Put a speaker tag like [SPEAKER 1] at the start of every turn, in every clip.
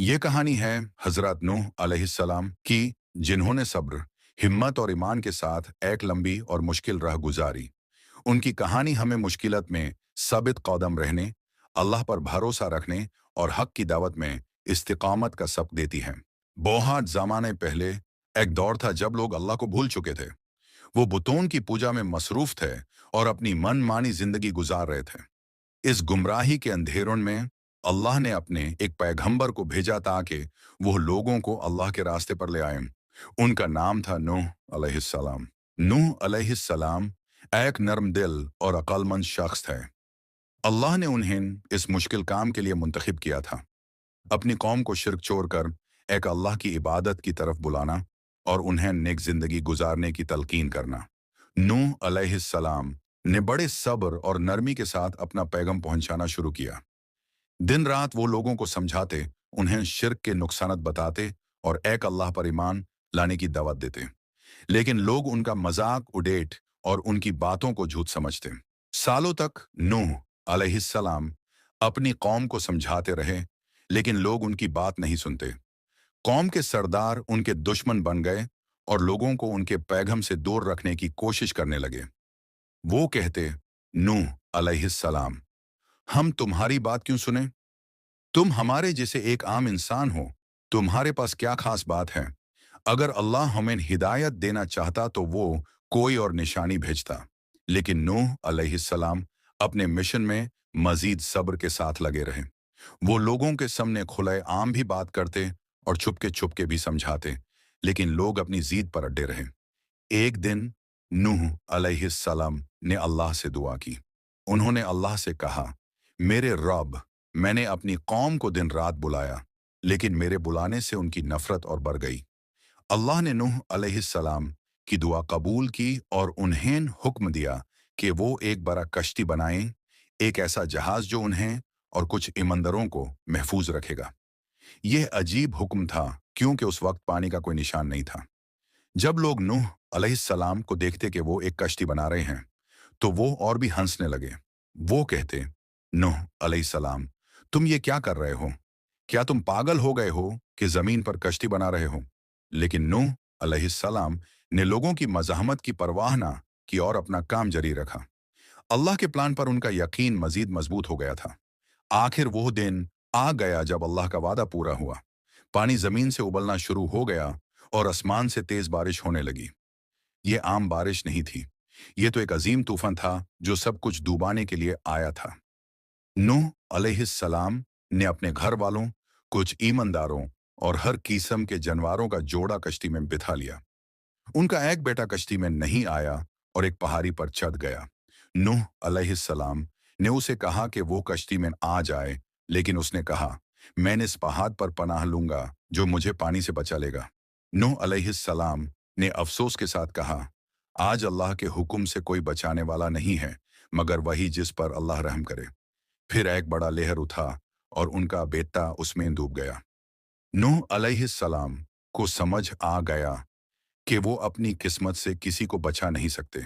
[SPEAKER 1] ये कहानी है हजरत नूह अलैहिस्सलाम की, जिन्होंने सब्र, हिम्मत और ईमान के साथ एक लंबी और मुश्किल राह गुजारी। उनकी कहानी हमें मुश्किलत में साबित कदम रहने, अल्लाह पर भरोसा रखने और हक की दावत में इस्तिकामत का सबक देती है। बहुत ज़माने पहले एक दौर था जब लोग अल्लाह को भूल चुके थे। वो बुतों की पूजा में मसरूफ थे और अपनी मनमानी जिंदगी गुजार रहे थे। इस गुमराही के अंधेरों में अल्लाह ने अपने एक पैगंबर को भेजा ताकि वो लोगों को अल्लाह के रास्ते पर ले आए। उनका नाम था नूह अलैहिस्सलाम। नूह अलैहिस्सलाम एक नरम दिल और अक्लमंद शख्स थे। अल्लाह ने उन्हें इस मुश्किल काम के लिए मुंतखब किया था, अपनी कौम को शिर्क छोड़कर एक अल्लाह की इबादत की तरफ बुलाना और उन्हें नेक जिंदगी गुजारने की तलकीन करना। नूह अलैहिस्सलाम ने बड़े सब्र और नरमी के साथ अपना पैगाम पहुंचाना शुरू किया। दिन रात वो लोगों को समझाते, उन्हें शिर्क के नुकसानात बताते और एक अल्लाह पर ईमान लाने की दावत देते। लेकिन लोग उनका मजाक उड़ेट और उनकी बातों को झूठ समझते। सालों तक नूह अलैहिस्सलाम अपनी कौम को समझाते रहे, लेकिन लोग उनकी बात नहीं सुनते। कौम के सरदार उनके दुश्मन बन गए और लोगों को उनके पैगम से दूर रखने की कोशिश करने लगे। वो कहते, नूह अलैहिस्सलाम, हम तुम्हारी बात क्यों सुने? तुम हमारे जैसे एक आम इंसान हो, तुम्हारे पास क्या खास बात है? अगर अल्लाह हमें हिदायत देना चाहता तो वो कोई और निशानी भेजता। लेकिन नूह अलैहिस्सलाम अपने मिशन में मजीद सब्र के साथ लगे रहे। वो लोगों के सामने खुले आम भी बात करते और छुपके छुपके भी समझाते, लेकिन लोग अपनी जीद पर अड़े रहे। एक दिन नूह अलैहिस्सलाम ने अल्लाह से दुआ की। उन्होंने अल्लाह से कहा, मेरे रब, मैंने अपनी कौम को दिन रात बुलाया, लेकिन मेरे बुलाने से उनकी नफरत और बढ़ गई। अल्लाह ने नूह अलैहिस्सलाम की दुआ कबूल की और उन्हें हुक्म दिया कि वो एक बड़ा कश्ती बनाएं, एक ऐसा जहाज जो उन्हें और कुछ ईमानदारों को महफूज रखेगा। यह अजीब हुक्म था क्योंकि उस वक्त पानी का कोई निशान नहीं था। जब लोग नूह अलैहिस्सलाम को देखते कि वो एक कश्ती बना रहे हैं, तो वो और भी हंसने लगे। वो कहते, नूह अलैहिस्सलाम, तुम ये क्या कर रहे हो? क्या तुम पागल हो गए हो कि जमीन पर कश्ती बना रहे हो? लेकिन नूह अलैहिस्सलाम ने लोगों की मज़ाहमत की परवाह ना की और अपना काम जारी रखा। अल्लाह के प्लान पर उनका यकीन मजीद मजबूत हो गया था। आखिर वो दिन आ गया जब अल्लाह का वादा पूरा हुआ। पानी जमीन से उबलना शुरू हो गया और आसमान से तेज बारिश होने लगी। ये आम बारिश नहीं थी, ये तो एक अजीम तूफान था जो सब कुछ डुबाने के लिए आया था। नूह अलैहिस्सलाम ने अपने घर वालों, कुछ ईमानदारों और हर किस्म के जानवरों का जोड़ा कश्ती में बिठा लिया। उनका एक बेटा कश्ती में नहीं आया और एक पहाड़ी पर चढ़ गया। नूह अलैहिस्सलाम ने उसे कहा कि वो कश्ती में आ जाए, लेकिन उसने कहा, मैं इस पहाड़ पर पनाह लूंगा जो मुझे पानी से बचा लेगा। नूह अलैहिस्सलाम ने अफसोस के साथ कहा, आज अल्लाह के हुक्म से कोई बचाने वाला नहीं है मगर वही जिस पर अल्लाह रहम करे। फिर एक बड़ा लहर उठा और उनका बेटा उसमें डूब गया। नूह अलैहिस्सलाम को समझ आ गया कि वो अपनी किस्मत से किसी को बचा नहीं सकते।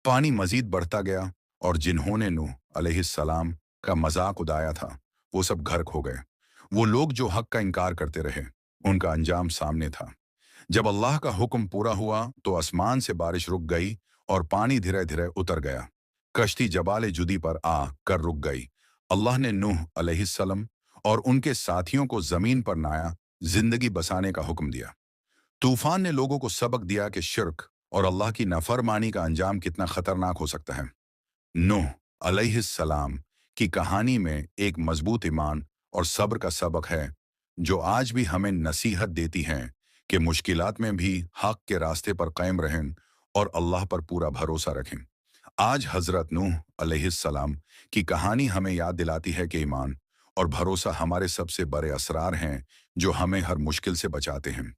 [SPEAKER 1] पानी मजीद बढ़ता गया और जिन्होंने नूह अलैहिस्सलाम का मजाक उड़ाया था, वो सब गर्क हो गए। वो लोग जो हक का इनकार करते रहे, उनका अंजाम सामने था। जब अल्लाह का हुक्म पूरा हुआ तो आसमान से बारिश रुक गई और पानी धीरे धीरे उतर गया। कश्ती जबाले जुदी पर आ कर रुक गई। अल्लाह ने नूह अलैहिस्सलाम और उनके साथियों को जमीन पर नया जिंदगी बसाने का हुक्म दिया। तूफान ने लोगों को सबक दिया कि शिर्क और अल्लाह की नाफरमानी का अंजाम कितना खतरनाक हो सकता है। नूह अलैहिस्सलाम की कहानी में एक मजबूत ईमान और सब्र का सबक है, जो आज भी हमें नसीहत देती है कि मुश्किलात में भी हक के रास्ते पर कायम रहें और अल्लाह पर पूरा भरोसा रखें। आज हजरत नूह अलैहिस्सलाम की कहानी हमें याद दिलाती है कि ईमान और भरोसा हमारे सबसे बड़े असरार हैं जो हमें हर मुश्किल से बचाते हैं।